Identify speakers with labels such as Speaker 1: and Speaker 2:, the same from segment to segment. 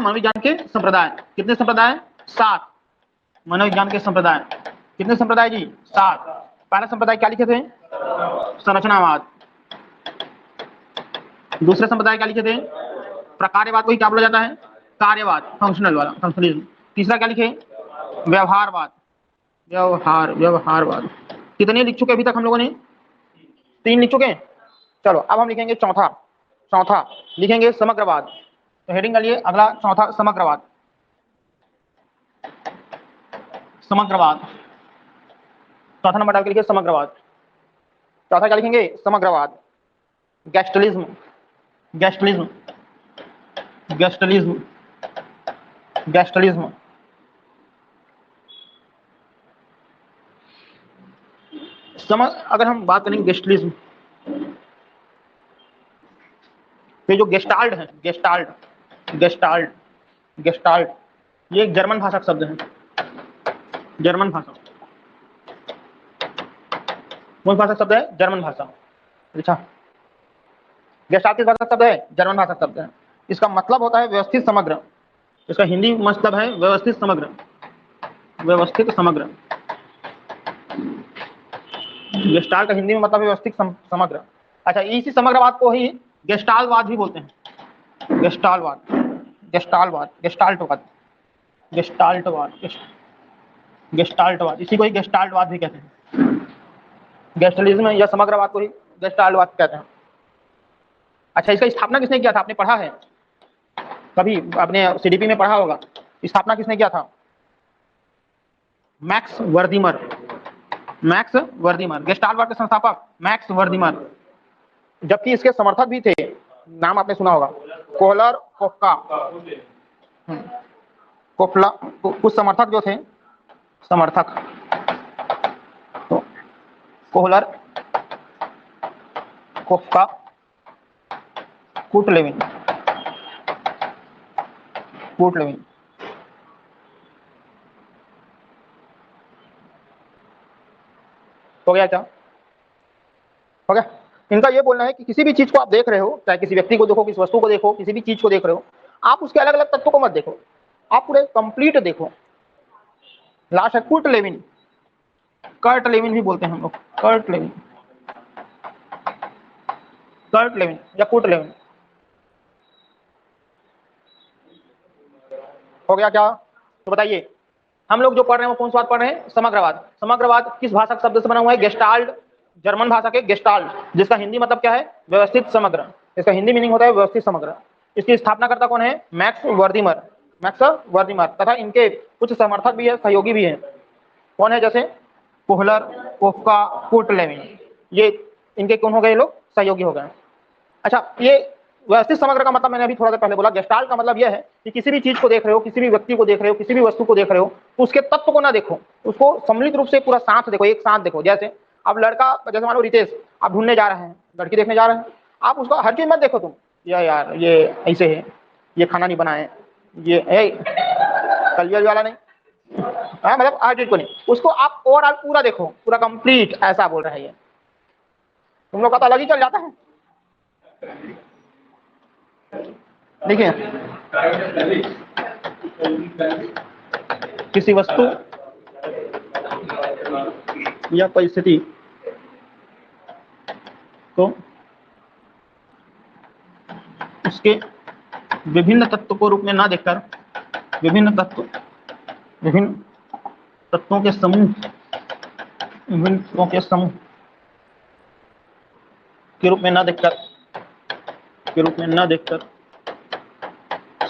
Speaker 1: मनोविज्ञान के संप्रदाय। कितने संप्रदाय? 7 मनोविज्ञान के संप्रदाय। कितने संप्रदाय जी? 7। पहला संप्रदाय क्या लिखे थे? संरचनावाद। दूसरे संप्रदाय क्या लिखे थे? प्रकार्यवाद को ही क्या बोला जाता है? कार्यवाद, फंक्शनल वाला, फंक्शनलिज्म। तीसरा क्या लिखे? व्यवहारवाद। व्यवहारवाद। कितने लिख चुके अभी तक हम लोगों ने? 3 लिख चुके हैं। चलो अब हम लिखेंगे चौथा लिखेंगे समग्रवाद। तो हेडिंग डालिए अगला, चौथा समग्रवाद। चौथा नंबर डाल के लिखिए समग्रवाद। चौथा क्या लिखेंगे? समग्रवाद। गेस्टलिज्म। अगर हम बात करेंगे गेस्टलिज्म, तो जो गेस्टाल्ट है, गेस्टाल्ट ये एक जर्मन भाषा का शब्द है। जर्मन भाषा, कौन भाषा शब्द है? जर्मन भाषा। अच्छा, गेस्टाल्ट किस भाषा शब्द है? जर्मन भाषा शब्द है। इसका मतलब होता है व्यवस्थित समग्र। इसका हिंदी मतलब है व्यवस्थित समग्र। गेस्टाल्ट का हिंदी में मतलब व्यवस्थित समग्र। अच्छा, इसी समग्रवाद को ही गेस्टाल्टवाद भी बोलते हैं। गेस्टाल्टवाद इसी को ही गेस्टाल्टवाद भी कहते हैं। गेस्टलिज्म या समग्रवाद को ही गेस्टाल्टवाद कहते हैं। अच्छा, इसका स्थापना किसने किया था? आपने पढ़ा है कभी, आपने सीडीपी में पढ़ा होगा। स्थापना किसने किया था? मैक्स वर्दिमर। गेस्टाल्टवाद के संस्थापक मैक्स वर्दिमर। जबकि इसके समर्थक भी थे, नाम आपने सुना होगा, कोहलर, कोफ्का। कुछ समर्थक जो थे, तो कोहलर, कोफ्का, कूटलेविन। हो गया क्या? हो गया। इनका ये बोलना है कि किसी भी चीज को आप देख रहे हो, चाहे किसी व्यक्ति को देखो, किसी वस्तु को देखो, किसी भी चीज को देख रहे हो, आप उसके अलग अलग तत्वों को मत देखो, आप पूरे कंप्लीट देखो। लास्ट है कूटलेविन। कर्टलेविन भी बोलते हैं हम लोग, कर्टलेविन या कूटलेविन। हो गया क्या? तो बताइए, हम लोग जो पढ़ रहे हैं वो कौन सा पढ़ रहे हैं? समग्रवाद किस भाषा के शब्द से बना हुआ है? गेस्टाल्ट, जर्मन भाषा के गेस्टाल्ट, जिसका हिंदी मतलब क्या है? व्यवस्थित समग्र। इसका हिंदी मीनिंग होता है व्यवस्थित समग्र। इसकी स्थापनाकर्ता कौन है? मैक्स वर्दिमर। तथा इनके कुछ समर्थक भी है, सहयोगी भी है। कौन है? जैसे कोहलर, कोफ्का, कूटलेविन। ये इनके कौन हो गए? लोग सहयोगी हो गए। अच्छा, ये व्यवस्थित समग्र का मतलब मैंने अभी थोड़ा देर पहले बोला। गेस्टाल्ट का मतलब यह है कि किसी भी चीज को देख रहे हो, किसी भी व्यक्ति को देख रहे हो, किसी भी वस्तु को देख रहे हो, तो उसके तत्व को ना देखो, उसको सम्मिलित रूप से पूरा साथ देखो, एक साथ देखो। जैसे अब लड़का, जैसे मान लो रितेश, आप ढूंढने जा रहे हैं, लड़की देखने जा रहे हैं, आप उसको हर चीज मत देखो। तुम यार ये ऐसे है, ये खाना नहीं बनाए, ये कलियर वाला नहीं, मतलब हर चीज को नहीं, उसको आप ओवरऑल पूरा देखो, पूरा कंप्लीट। ऐसा बोल रहा है ये। तुम लोग का तो अलग ही चल जाता है। देखिए, किसी वस्तु या परिस्थिति को उसके विभिन्न तत्वों को रूप में ना देखकर, विभिन्न तत्वों के समूह के रूप में ना देखकर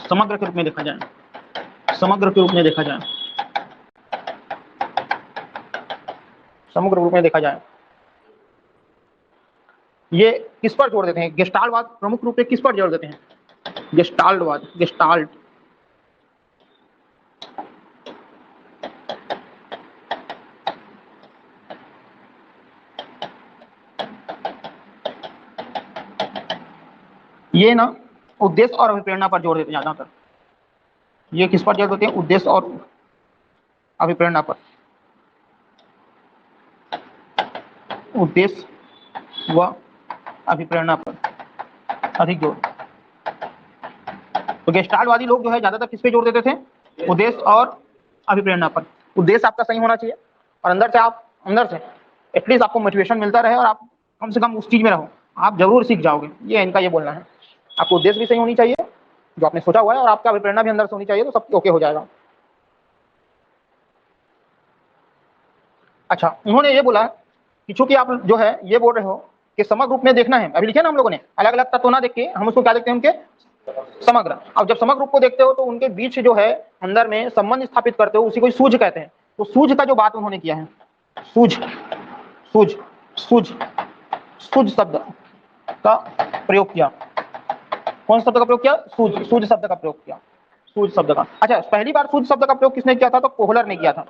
Speaker 1: समग्र के रूप में देखा जाए। समग्र रूप में देखा जाए। ये किस पर जोड़ देते हैं? गेस्टाल्टवाद प्रमुख रूप से किस पर जोड़ देते हैं? गेस्टाल्ट। ये ना उद्देश्य और अभिप्रेरणा पर जोड़ देते हैं ज्यादातर। ये किस पर जोड़ देते हैं? उद्देश्य और अभिप्रेरणा पर। उद्देश्य व अभिप्रेरणा पर अधिक जोर। तो गेस्टाल्टवादी लोग जो है ज्यादातर किस पे जोर देते थे? उद्देश्य और अभिप्रेरणा पर। उद्देश्य आपका सही होना चाहिए और अंदर से एटलीस्ट आपको मोटिवेशन मिलता रहे और आप कम से कम उस चीज में रहो, आप जरूर सीख जाओगे। ये इनका ये बोलना है। आपको उद्देश्य भी सही होनी चाहिए जो आपने सोचा हुआ है, और आपका अभिप्रेरणा भी अंदर से होनी चाहिए, तो सब ओके हो जाएगा। अच्छा, उन्होंने ये बोला कि चूंकि आप जो है ये बोल रहे हो कि समग्र रूप में देखना है, अभी लिखे ना हम लोगों ने, अलग अलग तत्व ना देख के हम उसको क्या देखते हैं? उनके समग्र। अब जब समग्र रूप को देखते हो तो उनके बीच जो है अंदर में संबंध स्थापित करते हो, उसी को सूझ कहते हैं। तो सूझ का जो बात उन्होंने किया है, सूझ सूझ सूझ सूझ शब्द का प्रयोग किया। कौन शब्द का प्रयोग किया? सूझ। सूझ शब्द का प्रयोग किया। सूझ शब्द का। अच्छा, पहली बार सूझ शब्द का प्रयोग किसने किया था? तो कोहलर ने किया था।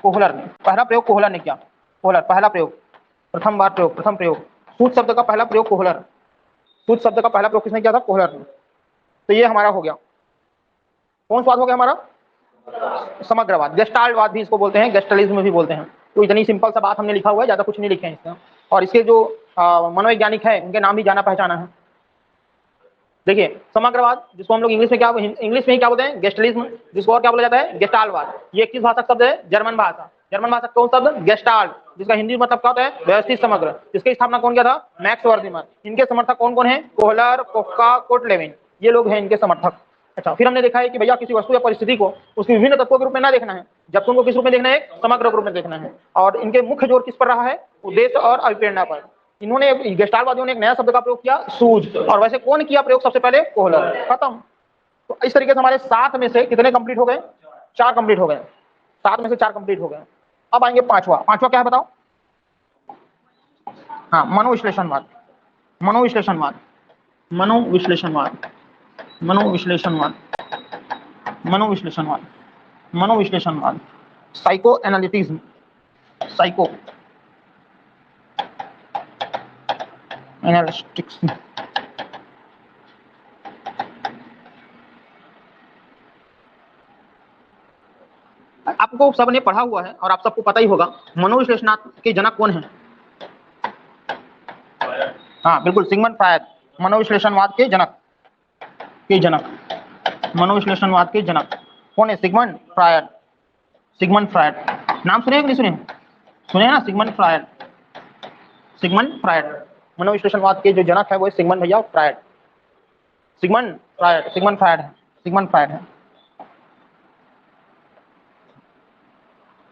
Speaker 1: कोहलर ने पहला प्रयोग कोहलर ने किया। कोहलर पहला प्रयोग, प्रथम बार प्रयोग, प्रथम प्रयोग। सूझ शब्द का पहला प्रयोग कोहलर। सूझ शब्द का पहला प्रयोग किसने किया था? कोहलर ने। तो ये हमारा हो गया। कौन स्वाद हो गया हमारा? समग्रवाद। गेस्टाल्टवाद भी इसको बोलते हैं, गेस्टलिज्म भी बोलते हैं। तो इतनी सिंपल सा बात हमने लिखा हुआ है, ज्यादा कुछ नहीं लिखे हैं इसका। और इसके जो मनोवैज्ञानिक है उनके नाम भी जाना पहचाना है। देखिए, समग्रवाद जिसको हम लोग इंग्लिश में ही क्या बोलते हैं? गेस्टलिज्म। जिसको और क्या बोला जाता है? गेस्टाल्टवाद। ये किस भाषा का शब्द है? जर्मन भाषा। जर्मन भाषा कौन शब्द? गेस्टाल्ट, जिसका हिंदी मतलब क्या होता है? व्यवस्थित समग्र। इसकी स्थापना कौन किया था? मैक्स वर्दिमर। इनके समर्थक कौन कौन है? कोहलर, कोफ्का, कोटलेविन, ये लोग हैं इनके समर्थक। अच्छा, फिर हमने देखा है कि भैया किसी वस्तु या परिस्थिति को उसके विभिन्न तत्वों के रूप में ना देखना है, जबकि उनको किस रूप में देखना है? समग्र रूप में देखना है। और इनके मुख्य जोर किस पर रहा है? उद्देश्य और अभिप्रेरणा पर। इन्होंने गेस्टाल्टवादियों ने एक नया शब्द का प्रयोग किया, सूझ। और वैसे कौन किया प्रयोग सबसे पहले? कोहलर। खत्म। तो इस तरीके से हमारे 7 में से कितने कंप्लीट हो गए? 4 कंप्लीट हो गए। 7 में से 4 कंप्लीट हो गए। अब आएंगे पांचवा। पांचवा क्या है बताओ? हाँ, मनोविश्लेषणवाद। मनोविश्लेषणवाद। मनोविश्लेषणवाद। मनोविश्लेषणवाद। मनोविश्लेषणवाद। मनोविश्लेषणवाद। Psycho analytism. Psycho analytics. आपको सबने पढ़ा हुआ है और आप सबको पता ही होगा मनोविश्लेषणात्मक के जनक कौन है? हाँ बिल्कुल, सिगमंड फ्रायड। मनोविश्लेषणवाद के जनक। मनोविश्लेषणवाद के जनक कौन है? Sigmund Freud. सिगमंड फ्रायड नाम सुने कि नहीं सुने? सुने हैं ना, सिगमंड फ्रायड। सिगमंड फ्रायड मनोविश्लेषणवाद के जो जनक है वो सिगमंड भैया Freud. Sigmund Freud. Sigmund Freud है। सिगमंड फ्रायड है।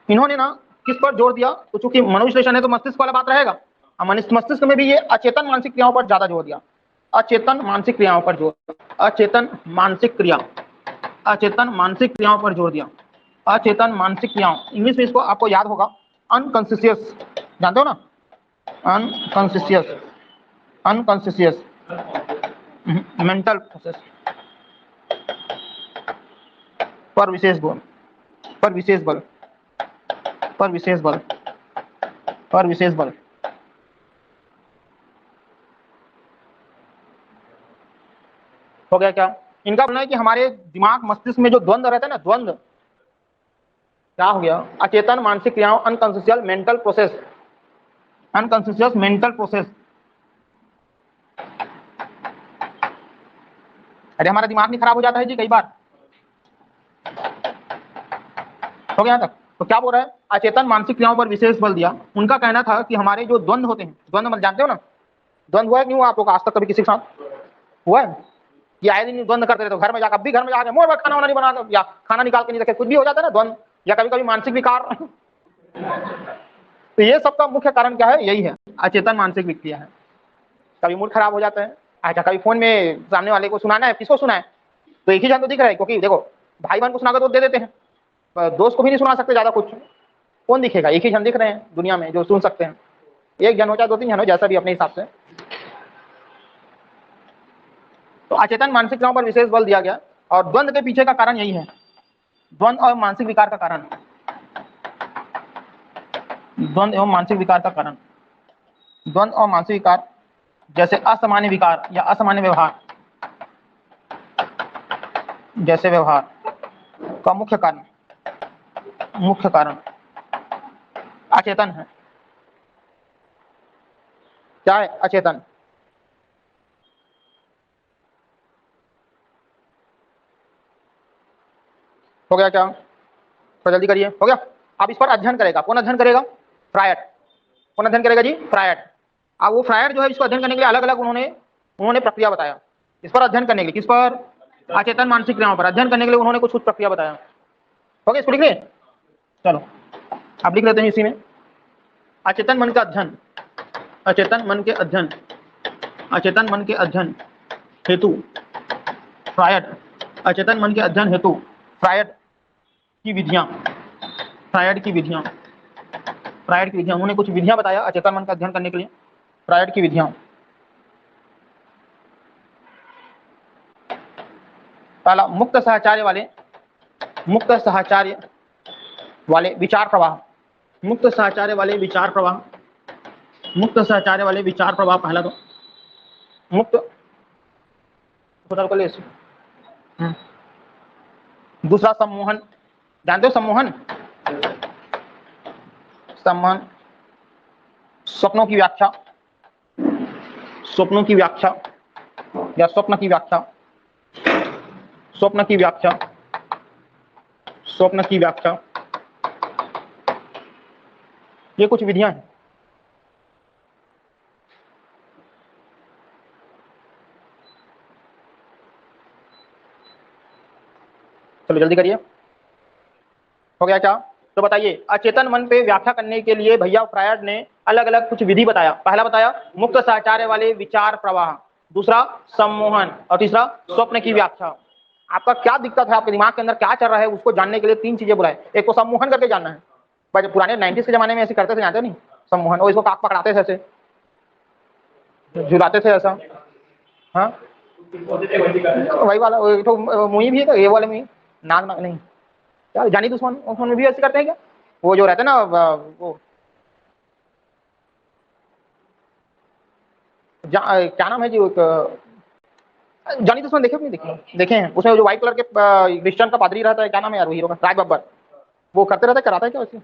Speaker 1: इन्होंने ना किस पर जोर दिया? तो चूंकि मनोविश्लेषण है तो मस्तिष्क वाला बात रहेगा। मस्तिष्क में भी ये अचेतन मानसिक क्रियाओं पर ज्यादा जोर दिया। अचेतन मानसिक क्रियाओं पर जोर। अचेतन मानसिक क्रिया। अचेतन मानसिक क्रियाओं पर जोर दिया। अचेतन मानसिक क्रियाओं, इंग्लिश में इसको आपको याद होगा अनकॉन्शियस, जानते हो ना? अनकॉन्शियस। अनकॉन्शियस मेंटल प्रोसेस पर विशेष बल। पर विशेष बल। पर विशेष बल। पर विशेष बल। हो गया क्या? इनका बोलना है कि हमारे दिमाग मस्तिष्क में जो द्वंद्व रहता है ना, द्वंद्व क्या हो गया? अचेतन मानसिक क्रियाओं, unconscious mental process. Unconscious mental process. अरे हमारा दिमाग नहीं खराब हो जाता है जी कई बार? हो गया तक? तो क्या बोल रहा है? अचेतन मानसिक क्रियाओं पर विशेष बल दिया। उनका कहना था कि हमारे जो द्वंद्व होते हैं, द्वंद्व मतलब जानते हो ना? द्वंद्व हुआ है कि नहीं हुआ आप लोग आज तक कभी किसी के साथ? हुआ है कि आए दिन द्वंद्व करते रहते हो? घर में जाकर, अब भी घर में जाकर मोर खाना वाना नहीं बना, या खाना निकाल के नहीं रखे, कुछ भी हो जाता है ना द्वंद्व, या कभी कभी मानसिक विकार। तो ये सबका मुख्य कारण क्या है? यही है, अचेतन मानसिक विक्रिया है। कभी मूड खराब हो जाता है। अच्छा, कभी फोन में सामने वाले को सुनाना है, किसको सुना है? तो एक ही जन तो दिख रहा है, क्योंकि देखो भाई बहन को सुनाकर तो दे देते हैं, पर दोस्त को भी नहीं सुना सकते ज्यादा कुछ। कौन दिखेगा? एक ही जन दिख रहे हैं दुनिया में जो सुन सकते हैं। एक जन हो चाहे 2-3 जन हो, जैसा भी अपने हिसाब से। तो अचेतन मानसिक क्रियाओं पर विशेष बल दिया गया, और द्वंद्व के पीछे का कारण यही है, द्वंद्व और मानसिक विकार का कारण। द्वंद्व एवं मानसिक विकार का कारण। द्वंद्व और मानसिक विकार जैसे असामान्य विकार या असामान्य व्यवहार, जैसे व्यवहार का मुख्य कारण अचेतन है। क्या है? अचेतन। हो गया क्या? तो जल्दी करिए, हो गया। अब इस पर अध्ययन करेगा, कौन अध्ययन करेगा? फ्रायड। कौन अध्ययन करेगा जी? फ्रायड। अब वो फ्रायड जो है इसको अध्ययन करने के लिए अलग अलग उन्होंने प्रक्रिया बताया। इस पर अध्ययन करने के लिए, किस पर? अचेतन मानसिक क्रियाओं पर अध्ययन करने के लिए उन्होंने कुछ प्रक्रिया बताया। हो गया, इसको लिख लिए? चलो अब लिख लेते हैं इसी में। अचेतन मन का अध्ययन, अचेतन मन के अध्ययन, अचेतन मन के अध्ययन हेतु फ्रायड, अचेतन मन के अध्ययन हेतु फ्रायड की विधियां, फ्रायड की विधियां, फ्रायड की विधियां। उन्होंने कुछ विधियां बताया अचेतन मन का अध्ययन करने के लिए। फ्रायड की विधियां, पहला मुक्त साहचर्य वाले, मुक्त साहचर्य वाले विचार प्रवाह, मुक्त साहचर्य वाले विचार प्रवाह, मुक्त साहचर्य वाले विचार प्रवाह। पहला तो मुक्त, दूसरा सम्मोहन, जानते हो सम्मोहन? सम्मोहन, स्वप्नों की व्याख्या, स्वप्नों की व्याख्या या स्वप्न की व्याख्या, स्वप्न की व्याख्या, स्वप्न की व्याख्या। ये कुछ विधियां हैं। चलो जल्दी करिए, हो गया क्या? तो बताइए, अचेतन मन पे व्याख्या करने के लिए भैया फ्रायड ने अलग अलग कुछ विधि बताया। पहला बताया मुक्त साहचर्य वाले विचार प्रवाह, दूसरा सम्मोहन, और तीसरा स्वप्न की व्याख्या। आपका क्या दिक्कत है, आपके दिमाग के अंदर क्या चल रहा है, उसको जानने के लिए तीन चीजें बुलाए। एक को सम्मोहन करके जानना है, भाई पुराने 90s के जमाने में ऐसे करते थे, जानते नहीं? सम्मोहन, और इसको काक पकड़ाते थे, ऐसे झुलाते थे ऐसा। हाँ वही वाला, तो मुई भी है, ये वाले मुई, नाग नाग नहीं, क्या जानी दुश्मन, उसमें भी ऐसे करते हैं क्या? वो जो रहते हैं ना, वो क्या नाम है जी, जानी दुश्मन देखे नहीं? देखे, देखे हैं। उसमें जो व्हाइट कलर के क्रिश्चियन का पादरी रहता है, क्या नाम है यार वो हीरो का? राज बब्बर। वो करते रहता है, कराता है क्या वैसे?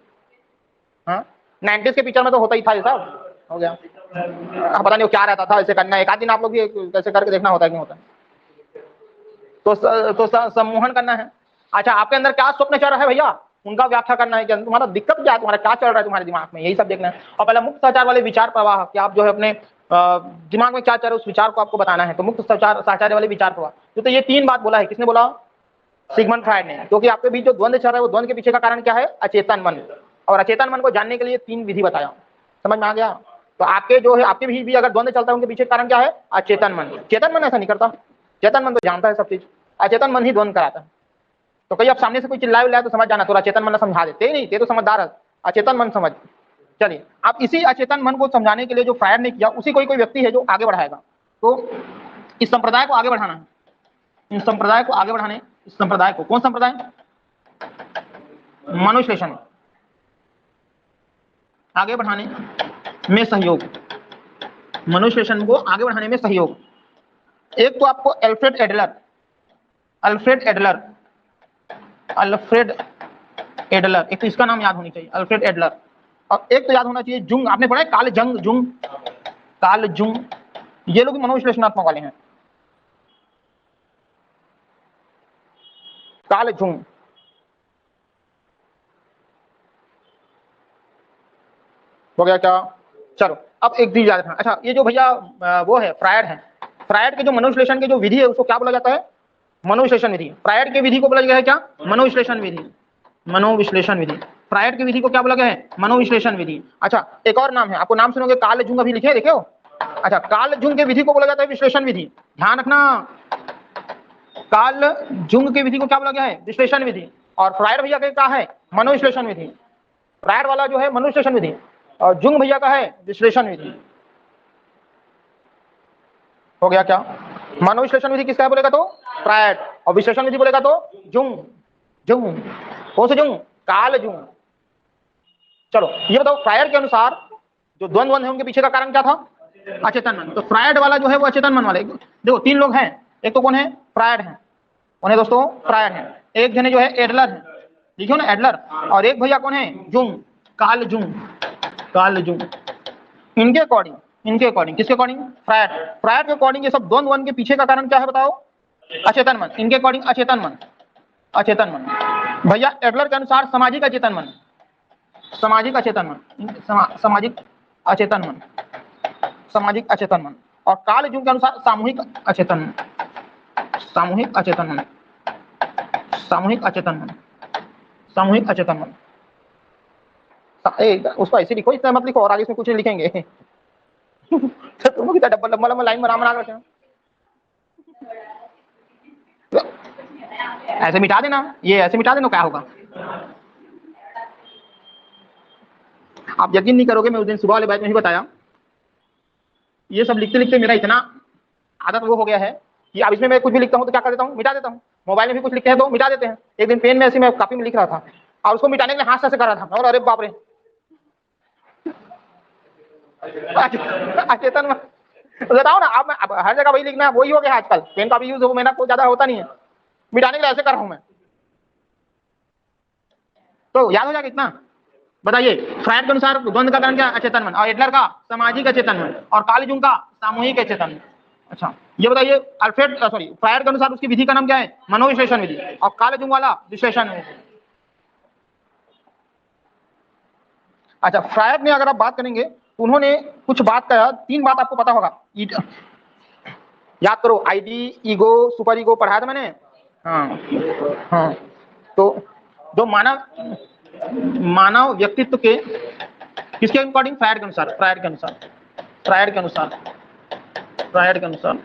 Speaker 1: हाँ 90s के पिक्चर में तो होता ही था ये सब। हो गया, पता नहीं वो क्या रहता था ऐसे करना। एक आध दिन आप लोग भी कैसे करके देखना होता है, क्यों होता है। तो सम्मोहन करना है। अच्छा, आपके अंदर क्या स्वप्न चल रहा है भैया, उनका व्याख्या करना है कि तुम्हारा दिक्कत क्या है, तुम्हारा क्या चल रहा है तुम्हारे दिमाग में, यही सब देखना है। और पहले मुक्त साहचर्य वाले विचार प्रवाह, कि आप जो है अपने दिमाग में क्या चल रहा है उस विचार को आपको बताना है। तो मुक्त साहचर्य वाले विचार प्रवाह, तो ये तीन बात बोला है। किसने बोला? सिगमंड फ्रायड ने। क्योंकि आपके बीच जो द्वंद्व चल रहा है, वो द्वंद्व के पीछे का कारण क्या है? अचेतन मन। और अचेतन मन को जानने के लिए तीन विधि बताया। समझ में आ गया? तो आपके जो है, आपके भी अगर द्वंद्व चलता है, उनके पीछे कारण क्या है? अचेतन मन। चेतन मन ऐसा नहीं करता, चेतन मन तो जानता है सब चीज, अचेतन मन ही द्वंद्व कराता है। तो कहीं आप सामने से कोई चिल्लाए उल्लाए तो समझ जाना, तो अचेतन मन समझा देते नहीं, ते तो समझदार है, अचेतन मन समझ। चलिए, आप इसी अचेतन मन को समझाने के लिए जो फ्रायड ने किया, उसी कोई व्यक्ति है जो आगे बढ़ाएगा। तो इस संप्रदाय को आगे बढ़ाना है, इस संप्रदाय को आगे बढ़ाने, इस संप्रदाय को, कौन संप्रदाय? मनोविश्लेषण आगे बढ़ाने में सहयोग, मनोविश्लेषण को आगे बढ़ाने में सहयोग। एक तो आपको Alfred Adler, Alfred Adler, Alfred Adler, एक तो इसका नाम याद होनी चाहिए, अल्फ्रेड एडलर। और एक तो याद होना चाहिए जुंग, आपने पढ़ा है कार्ल जंग, जुंग, कार्ल जुंग। ये लोग भी मनोविश्लेषणात्मक वाले हैं, कार्ल जुंग। हो गया क्या? चलो अब एक चीज याद रखना। अच्छा, ये जो भैया वो है फ्रायड है, फ्रायड के जो मनोविश्लेषण की जो विधि है उसको क्या बोला जाता है? मनोविश्लेषण विधि। फ्रायड के विधि को बोला गया है क्या? मनोविश्लेषण विधि, मनोविश्लेषण विधि। फ्रायड की विधि को क्या बोला गया है? मनोविश्लेषण विधि। अच्छा, एक और नाम है, आपको नाम सुनोगे, कार्ल जुंग, अभी लिखे, देखे हो? अच्छा, कार्ल जुंग के विधि को बोला जाता है विश्लेषण विधि, ध्यान रखना। कार्ल जुंग की विधि को क्या बोला गया है? विश्लेषण विधि। और फ्रायड भैया का क्या है? मनोविश्लेषण विधि। फ्रायड वाला जो है मनोविश्लेषण विधि, और जुंग भैया का है विश्लेषण विधि। हो गया क्या? मनोविश्लेषण विधि किसका है बोलेगा तो फ्रायड, और विश्लेषण विधि बोलेगा तो जुंग। जुंग कौन से जुंग? Karl Jung. चलो ये बताओ, फ्रायड के अनुसार जो द्वंद्व है उनके पीछे का कारण क्या था? अचेतन मन। तो फ्रायड वाला जो है वो अचेतन मन वाले, देखो तीन लोग हैं, एक तो कौन है? फ्रायड है, कौन है दोस्तों? फ्रायड है। एक जने जो है एडलर है, लिखियो ना एडलर। और एक भैया कौन है? Jung, Karl Jung, Karl Jung. इनके अकॉर्डिंग, इनके अकॉर्डिंग, किसके अकॉर्डिंग? फ्रायड, फ्रायड के अकॉर्डिंग ये सब द्वंद्व के पीछे का कारण क्या है बताओ? अचेतन मन। इनके अकॉर्डिंग अचेतन मन, अचेतन मन। भैया एडलर के अनुसार सामाजिक अचेतन मन, सामाजिक अचेतन मन, सामाजिक अचेतन मन, सामाजिक अचेतन मन, और कार्ल जूंग के अनुसार सामूहिक अचेतन मन, सामूहिक अचेतन मन, सामूहिक अचेतन मन, सामूहिक अचेतन मन। उसको ऐसे लिखो, इतना मत लिखो, और आगे इसमें कुछ लिखेंगे तो तुम कितना डब्बल लंबा लंबा लाइन बना रखे हैं। ऐसे मिटा देना, ये ऐसे मिटा देना, क्या होगा? आप यकीन नहीं करोगे, मैं उस दिन सुबह वाले बैच में ही बताया, ये सब लिखते लिखते मेरा इतना आदत वो हो गया है कि अब इसमें मैं कुछ भी लिखता हूँ तो क्या कर देता हूँ, मिटा देता हूँ। मोबाइल में भी कुछ लिखते हैं तो मिटा देते हैं। एक दिन पेन में ऐसे मैं कॉपी में लिख रहा था और उसको मिटाने के लिए हाथ से कर रहा था, और अरे बाप रे अचेतन में बताओ ना। अब हर जगह वही लिखना है, वही हो गया आजकल, पेन का भी यूज हो मेरा कोई ज्यादा होता नहीं है, मिटाने के लिए ऐसे कर रहा हूं मैं, तो याद हो जाएगा इतना। बताइए, फ्रायड के अनुसार द्वंद्व का कारण क्या? अचेतन मन, और एडलर का सामाजिक अचेतन मन, और कार्ल जूंग का सामूहिक अचेतन मन। अच्छा, ये बताइए, फ्रायड के अनुसार उसकी विधि का नाम क्या है? मनोविश्लेषण विधि, और कार्ल जूंग वाला विश्लेषण विधि। अच्छा, फ्रायड ने अगर आप बात करेंगे, उन्होंने कुछ बात कहा, 3 बात आपको पता होगा, याद करो, आईडी, ईगो, सुपर ईगो पढ़ाया था मैंने। हाँ, तो जो मानव व्यक्तित्व के किसके अकॉर्डिंग? फ्रायड के अनुसार, फ्रायड के अनुसार, फ्रायड के अनुसार, फ्रायड के अनुसार,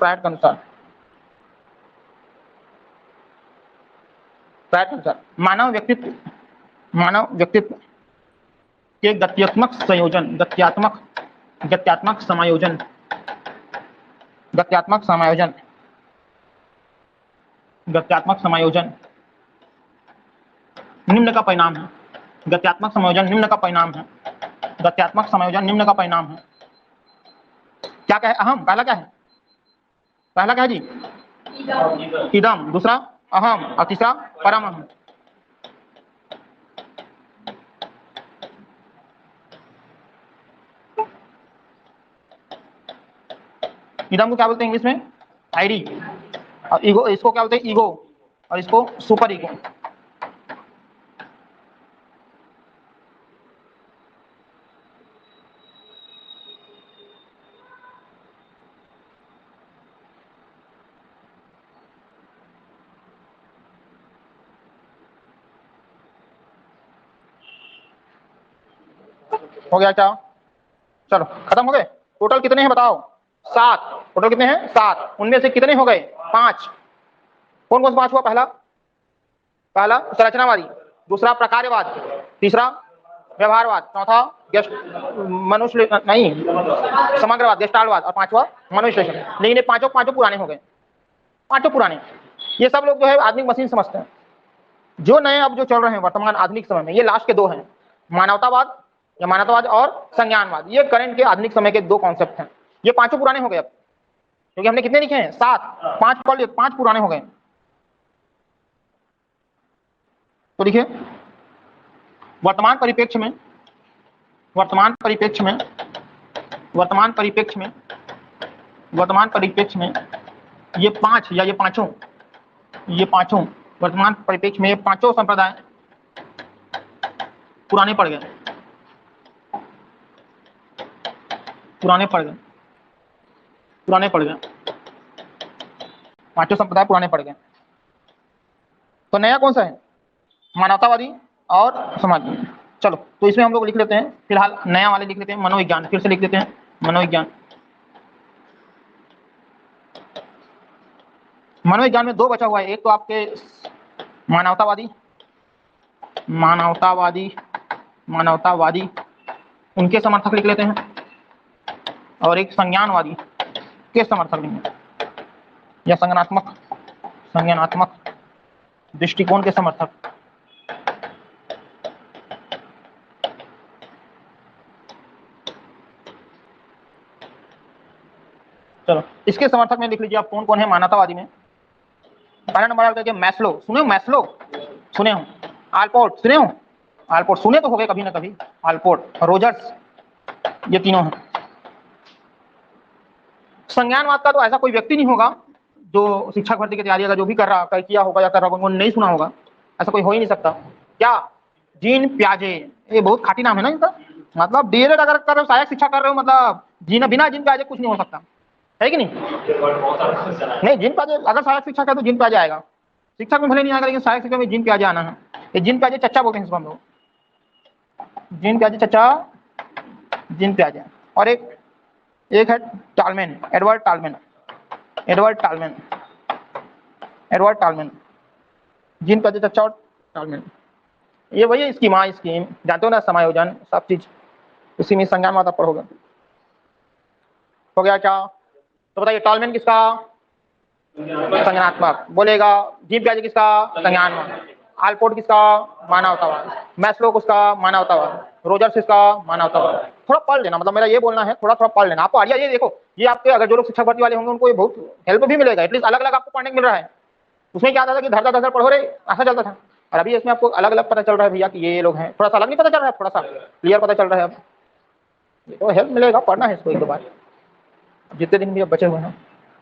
Speaker 1: फ्रायड के अनुसार, फ्रायड के अनुसार मानव व्यक्तित्व के गत्यात्मक संयोजन, गत्यात्मक समायोजन, गत्यात्मक समायोजन, गत्यात्मक समायोजन निम्न का परिणाम है। गत्यात्मक संयोजन निम्न का परिणाम है। गत्यात्मक संयोजन निम्न का परिणाम है। क्या कहे? अहम, पहला क्या है? पहला क्या है जी? इदम, दूसरा अहम, और तीसरा परम अहम। इदम को क्या बोलते हैं इंग्लिश में? आईडी, और ईगो, इसको क्या बोलते हैं? ईगो, और इसको सुपर ईगो। हो गया क्या? चलो खत्म हो गए। टोटल कितने हैं बताओ? 7। टोटल कितने हैं? 7। उनमें से कितने हो गए? 5। कौन कौन सा 5 हुआ? पहला संरचनावादी, दूसरा प्रकार्यवाद, तीसरा व्यवहारवाद, चौथा मनुष्य नहीं समग्रवाद, गेस्टाल्टवाद, और 5वां मनोविश्लेषण। लेकिन ये पांचों पुराने हो गए, पांचों पुराने। ये सब लोग जो है आधुनिक मशीन समझते हैं। जो नए अब जो चल रहे हैं वर्तमान आधुनिक समय में, ये लास्ट के 2 हैं, मानवतावाद या मानवतावाद और संज्ञानवाद। ये करंट के आधुनिक समय के 2 कॉन्सेप्ट हैं। ये पांचों पुराने हो गए अब, क्योंकि हमने कितने लिखे हैं? 7। 5 पुराने हो गए। तो देखिए, वर्तमान परिप्रेक्ष्य में, वर्तमान परिप्रेक्ष्य में, वर्तमान परिप्रेक्ष्य में, वर्तमान परिप्रेक्ष्य में ये 5 या ये पांचों वर्तमान परिप्रेक्ष्य में ये पांचों संप्रदाय पुराने पड़ गए, पुराने पड़ गए, पुराने पड़ गए। पांचों संप्रदाय पुराने पड़ गए। तो नया कौन सा है? मानवतावादी और समाजवादी। चलो, तो इसमें हम लोग लिख लेते हैं, फिलहाल नया वाले लिख लेते हैं, मनोविज्ञान। फिर से लिख देते हैं, मनोविज्ञान। मनोविज्ञान में 2 बचा हुआ है। एक तो आपके मानवतावादी, मानवतावादी, मानवतावादी, उनके समर्थक लिख लेते हैं, और एक संज्ञानवादी के समर्थक लिखेंगे, या संज्ञानात्मक दृष्टिकोण के समर्थक। चलो, इसके समर्थक में लिख लीजिए आप कौन कौन है मानवतावादी में। पहला नंबर आप देखिए मैस्लो, सुने हो? मैस्लो सुने हो? आलपोर्ट सुने हो? आलपोर्ट सुने तो हो गए कभी ना कभी। आलपोर्ट, रोजर्स, ये तीनों हैं। संज्ञानवाद का तो ऐसा कोई व्यक्ति नहीं होगा जो शिक्षक भर्ती की तैयारी अगर जो भी कर रहा किया होगा या कर रहा होगा, उन्होंने नहीं सुना होगा। ऐसा कोई हो ही नहीं सकता। क्या? जीन प्याजे। ये बहुत खाटी नाम है ना इनका। मतलब डीएलएड अगर कर रहे हो, सहायक शिक्षा कर रहे हो, मतलब जीन बिना जीन प्याजे कुछ नहीं हो सकता, है कि नहीं? नहीं, जीन प्याजे अगर सहायक शिक्षा का तो जीन प्याजे आएगा, शिक्षक में भले नहीं आएगा लेकिन सहायक शिक्षा में जीन प्याजे आना है। ये जीन प्याजे चच्चा बोलते हैं इसको हम लोग, जीन प्याजे चच्चा, जीन प्याजे। और एक है टालमैन, एडवर्ड टालमैन, एडवर्ड टालमैन, एडवर्ड टालमैन, जीन प्याजे चच्चा और टालमैन। ये वही स्कीमा, स्कीम जानते हो ना, समायोजन सब चीज उसी में संज्ञान माता पढ़ोगे। हो गया क्या? तो बताइए टालमैन किसका? संज्ञानात्मक बोलेगा। जीन प्याजे किसका? संज्ञानात्मक। आलपोर्ट किसका? मानवतावाद। मैस्लो किसका? मानवतावाद। रोजर्स किसका? मानवतावाद। थोड़ा पढ़ लेना, मतलब मेरा ये बोलना है, थोड़ा थोड़ा पढ़ लेना। आपको आइडिया ये देखो, ये आपके अगर जो लोग शिक्षक भर्ती वाले होंगे उनको ये बहुत हेल्प भी मिलेगा, एटलीस्ट अलग अलग आपको पढ़ने को मिल रहा है। उसमें क्या आता था कि धर धर पढ़ो रे, ऐसा चलता था। और अभी इसमें आपको अलग अलग पता चल रहा है भैया कि ये लोग हैं, थोड़ा सा अलग नहीं पता चल रहा है, थोड़ा सा क्लियर पता चल रहा है। अब तो हेल्प मिलेगा, पढ़ना है इसको एक दो बार, जितने दिन भी अब बचे हुए हैं।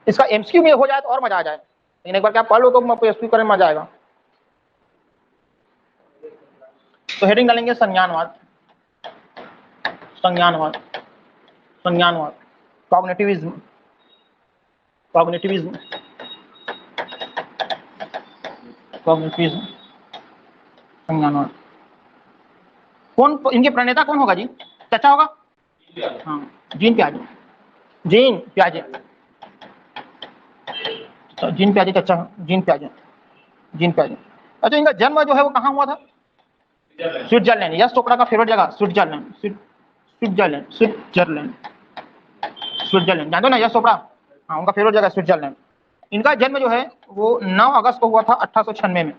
Speaker 1: इसका एमसीक्यू में हो जाए तो और मजा आ जाए, लेकिन एक बार क्या पढ़ लो तो एमसीक्यू करने में मजा आएगा। तो हेडिंग डालेंगे संज्ञानवाद, संज्ञानवाद, संज्ञानवाद, कॉग्निटिविज्म, कॉग्निटिविज्म, कॉग्निटिविज्म, संज्ञानवाद। कौन इनके प्रणेता कौन होगा जी? चचा होगा? हाँ, जीन प्याजे, जीन प्याजे, जीन प्याजे चचा, जीन प्याजे, जीन प्याजे। अच्छा, इनका जन्म जो है वो कहाँ हुआ था? स्विट्जरलैंड। यश चोपड़ा का फेवरेट जगह स्विट्जरलैंड, स्विट्जरलैंड, स्विट्जरलैंड, स्विट्जरलैंड। जानते हो ना यश चोपड़ा? हाँ, उनका फेवरेट जगह स्विट्जरलैंड। इनका जन्म जो है वो 9 अगस्त को हुआ था 1896 में,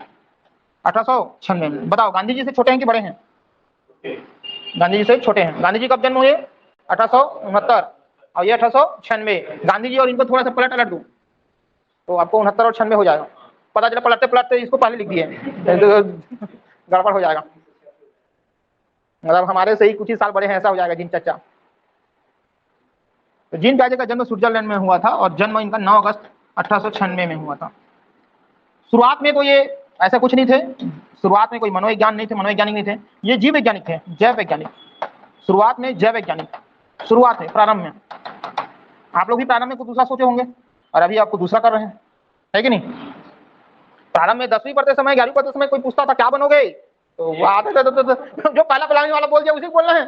Speaker 1: 1896 में। बताओ गांधी जी से छोटे हैं कि बड़े हैं? गांधी जी से छोटे हैं। गांधी जी कब जन्म हुए? 1869, और ये 1896। गांधी जी और इनको थोड़ा सा पलट अलट दूं तो आपको 69 और 96 हो जाएगा। पता चला पलटते पलटते इसको पहले लिख दिए, गड़बड़ हो जाएगा। मतलब हमारे से ही कुछ ही साल बड़े हैं, ऐसा हो जाएगा जीन चचा। तो जीन प्याजे का जन्म स्विट्जरलैंड में हुआ था और जन्म इनका 9 अगस्त 1896 में हुआ था। शुरुआत में तो ये ऐसा कुछ नहीं थे, शुरुआत में कोई मनोविज्ञान नहीं थे, मनोवैज्ञानिक नहीं थे, ये जीव वैज्ञानिक थे, जैव वैज्ञानिक। शुरुआत में जैव वैज्ञानिक, शुरुआत है प्रारंभ में। आप लोग भी प्रारंभ में कुछ दूसरा सोचे होंगे और अभी आपको दूसरा कर रहे हैं, है कि नहीं? प्रारंभ में 10वीं पढ़ते समय, 11वीं पढ़ते समय कोई पूछता था क्या बनोगे, तो वो आते थे तो जो पहला प्लानिंग वाला बोल दिया उसी को बोलना है।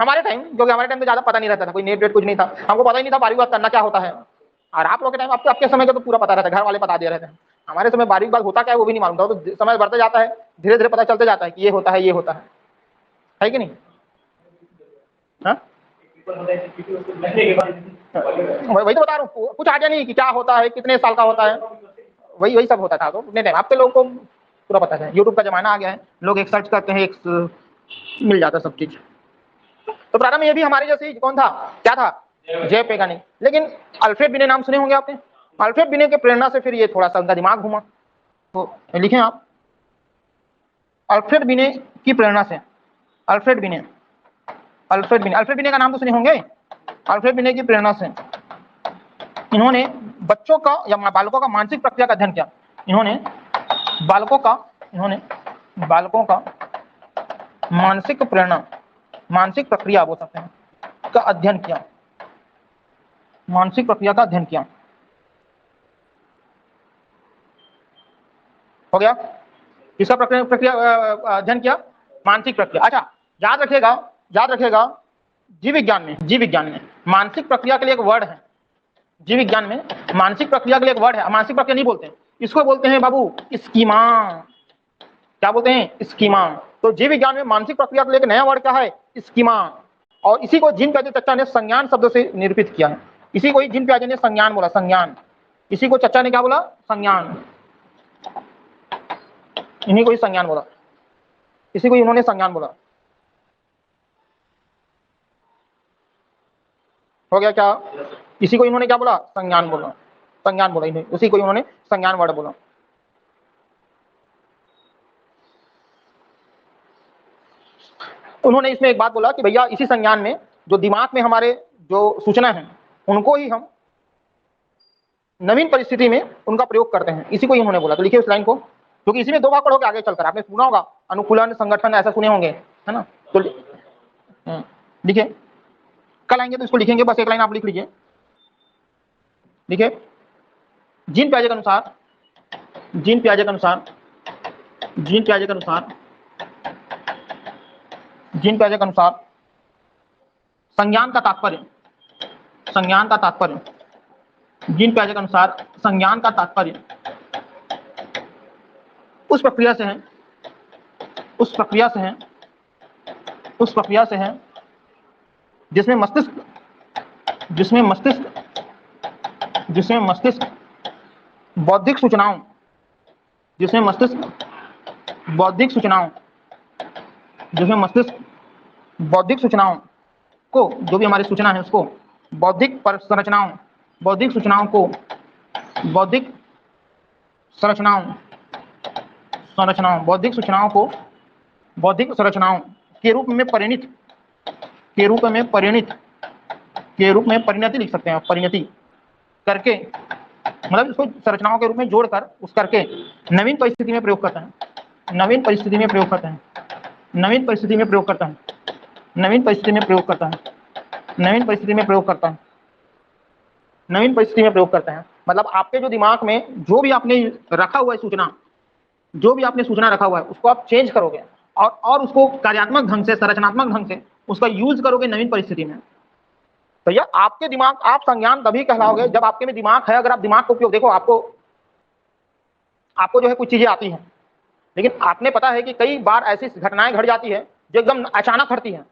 Speaker 1: हमारे टाइम, क्योंकि हमारे टाइम में ज्यादा पता नहीं रहता था, कोई नेट वेट कुछ नहीं था, हमको पता ही नहीं था 12वीं बाद करना क्या होता है। और आप लोग के टाइम, आपके समय का तो पूरा पता रहता है, घर वाले बता दे रहे थे। हमारे समय 12वीं बाद होता क्या है वो भी नहीं मालूम था, तो समय बढ़ते जाता है, धीरे धीरे पता चलते जाता है कि ये होता है, ये होता है कि नहीं? हाँ, वही तो बता रहा हूँ, कुछ आइडिया नहीं कि क्या होता है, कितने साल का होता है, वही सब होता था। तो उतने टाइम आपके लोगों को पूरा पता है, यूट्यूब का जमाना आ गया है, लोग एक सर्च करते हैं, एक मिल जाता है सब चीज। तो प्रारंभ में ये भी हमारे जैसे कौन था, क्या था? जैव वैज्ञानिक। लेकिन अल्फ्रेड बिने नाम सुने होंगे आपने? अल्फ्रेड बिने के प्रेरणा से फिर ये थोड़ा सा उनका दिमाग घूमा, तो लिखें आप, अल्फ्रेड बिने की प्रेरणा से, अल्फ्रेड बिने, अल्फ्रेड बिने, अल्फ्रेड बिने का नाम तो सुने होंगे। अल्फ्रेड बिने की प्रेरणा से इन्होंने बच्चों का या बालकों का मानसिक प्रक्रिया का अध्ययन किया। इन्होंने बालकों का मानसिक प्रेरणा, मानसिक प्रक्रिया बोल सकते हैं, का अध्ययन किया, मानसिक प्रक्रिया का अध्ययन किया। हो गया? किसका प्रक्रिया अध्ययन किया? मानसिक प्रक्रिया। अच्छा, याद रखिएगा जीव विज्ञान में मानसिक प्रक्रिया के लिए एक वर्ड है, जीव विज्ञान में मानसिक प्रक्रिया के लिए एक वर्ड है, मानसिक प्रक्रिया नहीं बोलते हैं, इसको बोलते हैं बाबू स्कीमा। क्या बोलते हैं? स्कीमा। तो जीव विज्ञान में मानसिक प्रक्रिया के लिए एक नया वर्ड क्या है? स्कीमा। और इसी को जीन प्याजे चच्चा ने संज्ञान शब्द से निरूपित किया है। इसी को जीन प्याजे ने संज्ञान बोला, संज्ञान। इसी को चच्चा ने क्या बोला? संज्ञान। इन्हीं को ही संज्ञान बोला, इसी को इन्होंने संज्ञान बोला। हो गया क्या? इसी को इन्होंने क्या बोला? संज्ञान बोला, संज्ञान बोला इन्हें, उसी को इन्होंने संज्ञान वर्ड बोला। उन्होंने इसमें एक बात बोला कि भैया इसी संज्ञान में जो दिमाग में हमारे जो सूचना है उनको ही हम नवीन परिस्थिति में उनका प्रयोग करते हैं, इसी को ही उन्होंने बोला। तो लिखिए उस लाइन को, क्योंकि इसी में दो भाग पढ़ोगे आगे चलकर, आपने सुना होगा अनुकूलन संगठन ऐसा सुने होंगे, है ना। तो लिखिए, कल आएंगे तो इसको लिखेंगे, बस एक लाइन आप लिख लीजिए। देखिए, जीन पियाजे के अनुसार, जीन पियाजे के अनुसार, जीन पियाजे के अनुसार, जीन पियाजे के अनुसार संज्ञान का तात्पर्य, संज्ञान का तात्पर्य, जीन पियाजे के अनुसार संज्ञान का तात्पर्य उस प्रक्रिया से है, उस प्रक्रिया से है, उस प्रक्रिया से है जिसमें मस्तिष्क, जिसमें मस्तिष्क, जिसमें मस्तिष्क बौद्धिक सूचनाओं, जिसमें मस्तिष्क बौद्धिक सूचनाओं, जिसमें मस्तिष्क बौद्धिक सूचनाओं को, जो भी हमारी सूचना है उसको बौद्धिक संरचनाओं, बौद्धिक सूचनाओं को, बौद्धिक संरचनाओं, संरचनाओं, बौद्धिक सूचनाओं को बौद्धिक संरचनाओं के रूप में परिणित, के रूप में परिणित, के रूप में परिणति लिख सकते हैं, परिणति करके, मतलब इसको संरचनाओं के रूप में जोड़कर उस करके नवीन परिस्थिति में प्रयोग करता है, नवीन परिस्थिति में प्रयोग करता है, नवीन परिस्थिति में प्रयोग करता है, नवीन परिस्थिति में प्रयोग करता है, नवीन परिस्थिति में प्रयोग करता है, नवीन परिस्थिति में प्रयोग करता है। मतलब आपके जो दिमाग में जो भी आपने रखा हुआ है सूचना, जो भी आपने सूचना रखा हुआ है उसको आप चेंज करोगे और उसको कार्यात्मक ढंग से, संरचनात्मक ढंग से उसका यूज करोगे नवीन परिस्थिति में। तो यह आपके दिमाग, आप संज्ञान तभी कहलाओगे जब आपके में दिमाग है। अगर आप दिमाग को उपयोग, देखो आपको जो है कुछ चीजें आती हैं, लेकिन आपने पता है कि कई बार ऐसी घटनाएं घट जाती है जो एकदम अचानक घटती हैं।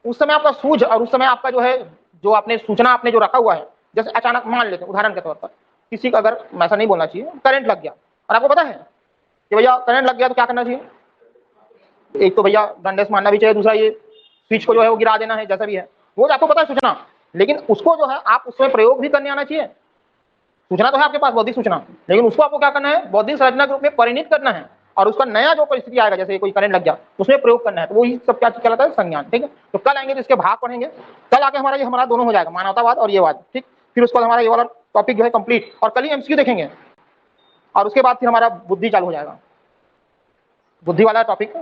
Speaker 1: उस समय आपका सूझ और उस समय आपका जो है, जो आपने सूचना आपने जो रखा हुआ है, जैसे अचानक मान लेते हैं उदाहरण के तौर पर, किसी का, अगर ऐसा नहीं बोलना चाहिए, करंट लग गया और आपको पता है कि भैया करंट लग गया तो क्या करना चाहिए, एक तो भैया डंडे मारना भी चाहिए, दूसरा ये स्विच को जो है वो गिरा देना है, जैसा भी है वो आपको पता है सूचना, लेकिन उसको जो है आप उसमें प्रयोग भी करने आना चाहिए। सूचना तो है आपके पास, बौद्धिक सूचना, लेकिन उसको आपको क्या करना है, बौद्धिक संरचना के रूप में परिणित करना है और उसका नया जो परिस्थिति आएगा, जैसे कोई करंट लग गया उसमें प्रयोग करना है। तो वही सब क्या कहलाता है, संज्ञान। ठीक है, तो कल आएंगे तो इसके भाग पढ़ेंगे, कल आके हमारा ये हमारा दोनों हो जाएगा, मानवतावाद और ये वाद। ठीक, फिर उसके बाद हमारा ये वाला टॉपिक जो है कंप्लीट, और कल ही एमसीक्यू देखेंगे और उसके बाद फिर हमारा बुद्धि चालू हो जाएगा, बुद्धि वाला टॉपिक।